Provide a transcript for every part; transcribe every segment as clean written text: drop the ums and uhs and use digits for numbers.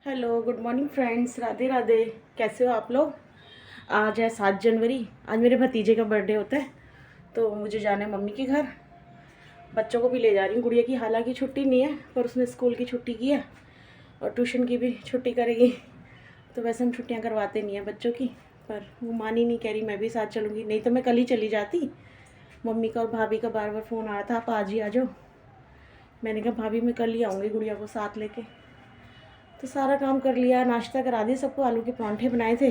Hello, good morning friends, Radhe Radhe. कैसे हो आप लोग। आज है 7 जनवरी। आज मेरे भतीजे का बर्थडे होता है, तो मुझे जाना है मम्मी के घर। बच्चों को भी ले जा रही हूँ। गुड़िया की हालांकि छुट्टी नहीं है, पर उसने स्कूल की छुट्टी की है और ट्यूशन की भी छुट्टी करेगी। तो वैसे हम छुट्टियाँ करवाते नहीं हैं बच्चों की, पर वो मानी नहीं, कह रही मैं भी साथ चलूँगी। नहीं तो मैं कल ही चली जाती। मम्मी का और भाभी का बार बार फ़ोन आया था, आप आज ही आ जाओ। मैंने कहा भाभी मैं कल ही आऊँगी गुड़िया को साथ लेके। तो सारा काम कर लिया, नाश्ता करा दिया सबको। आलू के परांठे बनाए थे,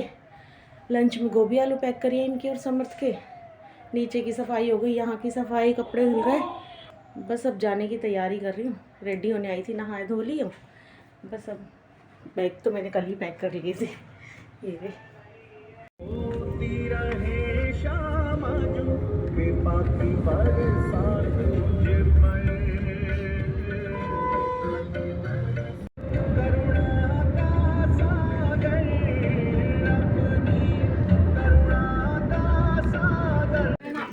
लंच में गोभी आलू पैक करिए इनके और समर्थ के। नीचे की सफाई हो गई, यहाँ की सफाई, कपड़े धुल गए। बस अब जाने की तैयारी कर रही हूँ। रेडी होने आई थी, नहाए धो ली हूँ। बस अब बैग तो मैंने कल ही पैक कर लिए थे। ये वे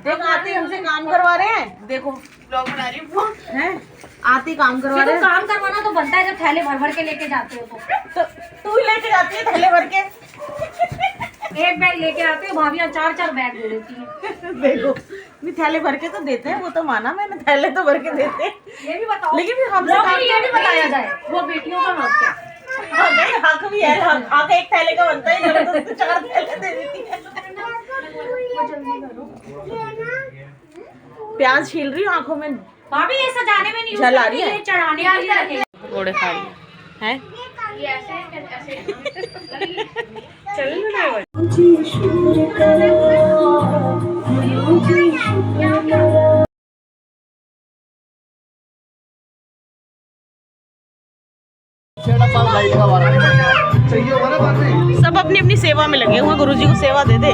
देखो आते हमसे काम करवा रहे हैं। देखो ब्लॉग बना रही हूँ हैं, आते काम करवा रहे हैं। काम करवाना तो बनता है जब थैले भर भर के लेके जाते हो तो तू ही लेके जाती है थैले भर के। एक बैग लेके आते हो, भाभी 4-4 बैग दे देती है। देखो नहीं, थैले भर के तो देते हैं, वो तो माना मैंने, थैले तो भर के देते हैं। ये भी बताओ, लेकिन फिर हमसे ये भी बताया जाए वो बेटियों का हक क्या। नहीं, हक भी है। हक एक थैले का बनता है, जबरदस्ती 4 थैले दे देती है। प्याज छील रही हूँ, आंखों में भाभी ये सजाने में नहीं जल आ रही है, चढ़ाने के लिए रखे घोड़े खा रही है। ये ऐसे चल ना सब अपनी अपनी सेवा में लगे हुए। गुरुजी को सेवा दे दे।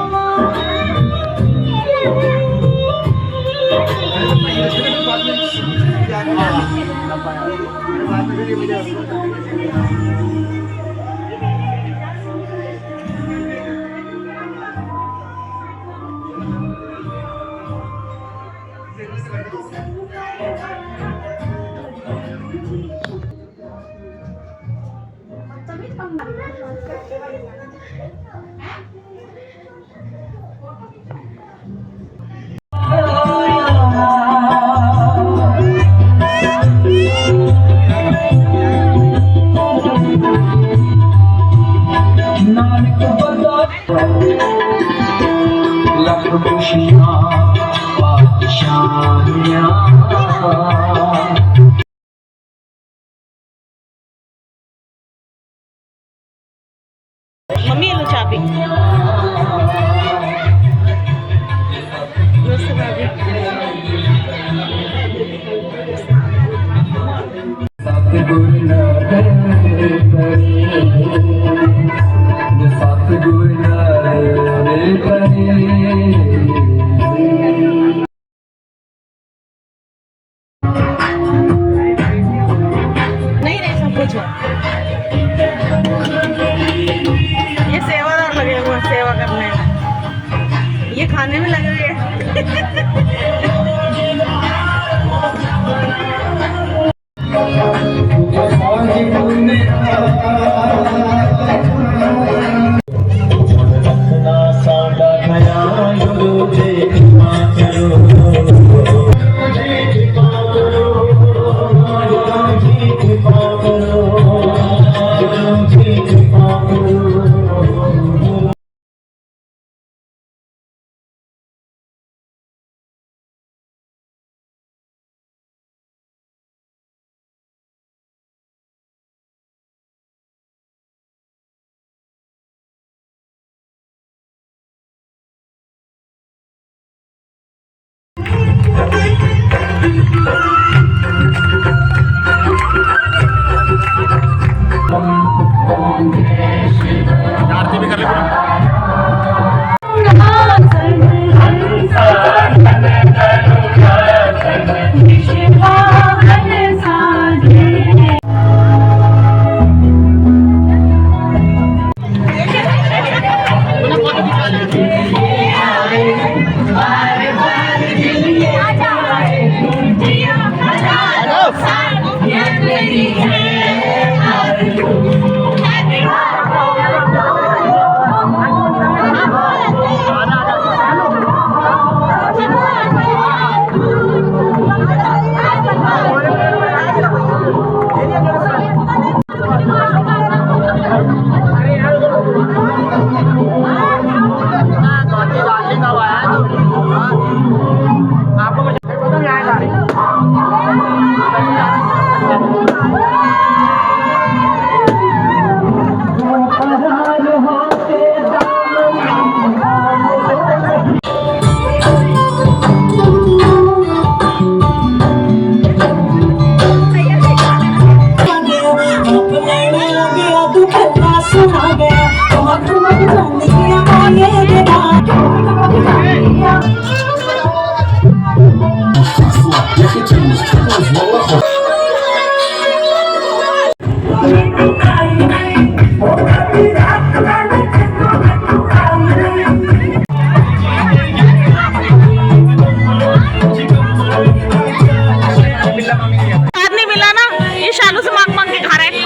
मम्मी ये लो चाबी। नहीं नहीं, सब कुछ ये सेवादार लगे हुए हैं, सेवा करने। ये खाने में लगे हुए हैं। साथ नहीं मिला ना, ये शालू से मांग मांग के खा रहे हैं।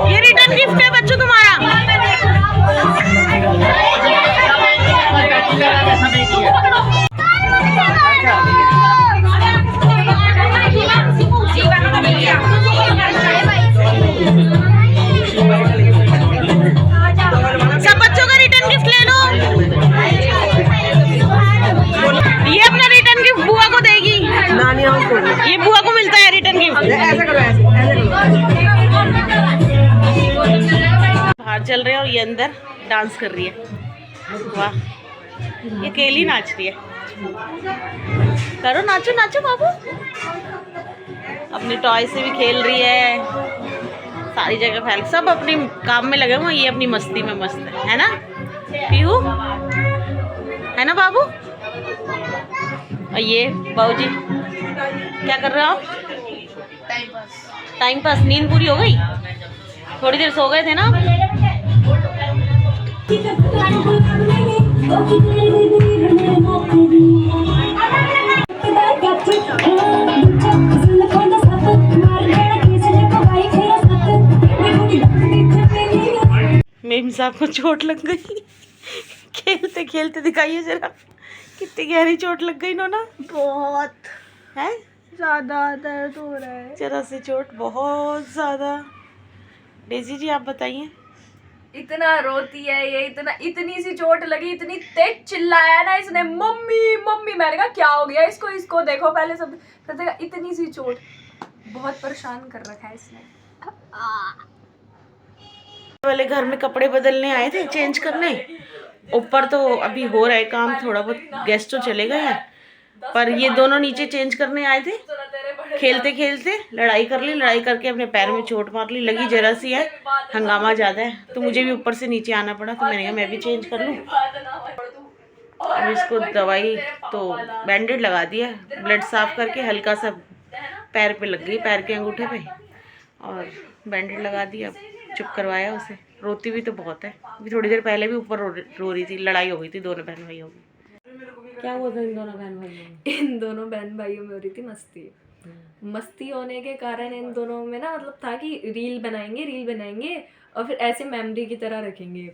ये रिटर्न गिफ्ट है बच्चों तुम्हारा। सब बच्चों का रिटर्न गिफ्ट ले लो। ये अपना रिटर्न गिफ्ट बुआ को देगी। ये बुआ को मिलता है रिटर्न गिफ्ट। बाहर चल रहे हैं और ये अंदर डांस कर रही है। वाह, ये अकेली नाच रही है। करो, नाचो नाचो बाबू। अपने टॉय से भी खेल रही है, सारी जगह फैल, सब अपने काम में लगे हुए। ये अपनी मस्ती में मस्त है ना पीहू, है ना बाबू। और ये बाबूजी क्या कर रहे हो आप? Time pass. नींद पूरी हो गई? थोड़ी देर सो गए थे ना। मेम साहब को चोट लग गई खेलते खेलते। दिखाइए जरा कितनी गहरी चोट लग गई इन्होंने। बहुत है, ज्यादा दर्द हो रहा है। जरा सी चोट, बहुत ज्यादा। डेजी जी आप बताइए। इतना रोती है ये, इतनी सी चोट लगी, इतनी तेज चिल्लाया ना इसने, मम्मी मम्मी। मैंने कहा क्या हो गया इसको, इसको देखो पहले। सब कहते इतनी सी चोट, बहुत परेशान कर रखा है इसने। वाले घर में कपड़े बदलने आए थे, चेंज करने। ऊपर तो अभी हो रहा है काम, थोड़ा बहुत गेस्ट तो चले गए हैं, पर ये दोनों नीचे चेंज करने आए थे। खेलते खेलते लड़ाई कर ली, लड़ाई करके अपने पैर में चोट मार ली। लगी जरा सी है, हंगामा ज़्यादा है तो मुझे भी ऊपर से नीचे आना पड़ा। तो मैंने कहा मैं भी चेंज कर लूँ। अब इसको दवाई तो बैंडेड लगा दिया, ब्लड साफ करके हल्का सा पैर पे लग गई, पैर के अंगूठे पे, और बैंडेड लगा दिया। चुप करवाया उसे। रोती भी तो बहुत है। अभी थोड़ी देर पहले भी ऊपर रो रही थी। लड़ाई हो गई थी दोनों बहन भाइयों की। क्या हुआ था इन दोनों बहन भाइयों में? इन दोनों बहन भाइयों में हो रही थी मस्ती। मस्ती होने के कारण इन दोनों में ना, मतलब था कि रील बनाएंगे और फिर ऐसे मेमोरी की तरह रखेंगे।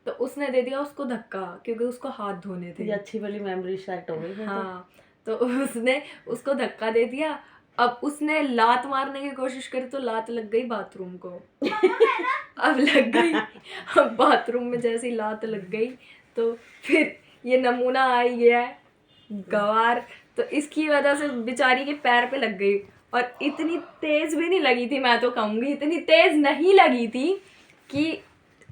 तो उसने दे दिया उसको धक्का, क्योंकि उसको हाथ धोने थे। ये अच्छी वाली मेमोरी सेट हो गई। हाँ, तो उसने उसको धक्का दे दिया। अब उसने लात मारने की कोशिश करी तो लात लग गई बाथरूम को। अब लग गई, अब बाथरूम में जैसी लात लग गई तो फिर ये नमूना आई गया है गवार। तो इसकी वजह से बेचारी के पैर पे लग गई, और इतनी तेज भी नहीं लगी थी, मैं तो कहूँगी इतनी तेज नहीं लगी थी कि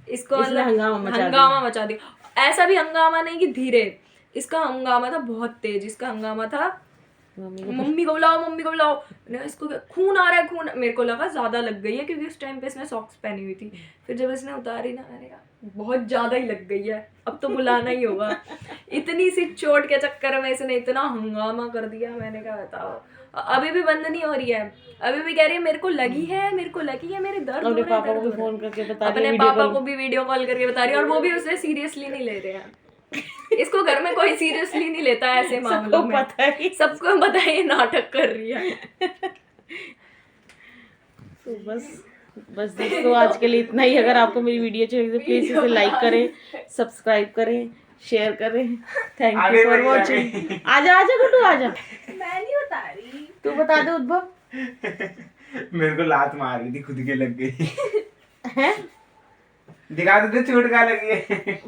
इसको हंगामा मचा दिया। ऐसा भी हंगामा नहीं कि धीरे, इसका हंगामा था बहुत तेज। इसका हंगामा था मम्मी को बुलाओ, मम्मी को बुलाओ। इसको खून आ रहा है, खून। मेरे को लगा ज्यादा लग गई है, क्योंकि उस टाइम पे इसने सॉक्स पहनी हुई थी। फिर जब इसने उतारी ना, मैंने कहा बहुत ज्यादा ही लग गई है, अब तो बुलाना ही होगा। इतनी सी चोट के चक्कर में इसने इतना हंगामा कर दिया। मैंने कहा बताओ, अभी भी बंद नहीं हो रही है, अभी भी कह रही है मेरे को लगी है, मेरे को लगी है, मेरे दर्द हो रहा है। अपने पापा को भी फोन करके बता रही है, अपने पापा को भी वीडियो कॉल करके बता रही है, और वो भी उसे सीरियसली नहीं ले रहे हैं। इसको घर में कोई सीरियसली नहीं लेता है ऐसे मामलों में। सबको पता है ये नाटक कर रही है। तो बस दोस्तों आज के लिए इतना ही। अगर आपको मेरी वीडियो अच्छी लगी तो प्लीज़ इसे लाइक करें, सब्सक्राइब करें, शेयर करें। थैंक आगे यू फॉर बढ़िए, वॉचिंग। आजा आजा गुड्डू आजा, मैं नहीं बता रही। तू बता दे उद्भव। मेरे को लात मार रही थी, खुद के लग गई। हैं? दिखा दो तो चोट कहाँ लगी है।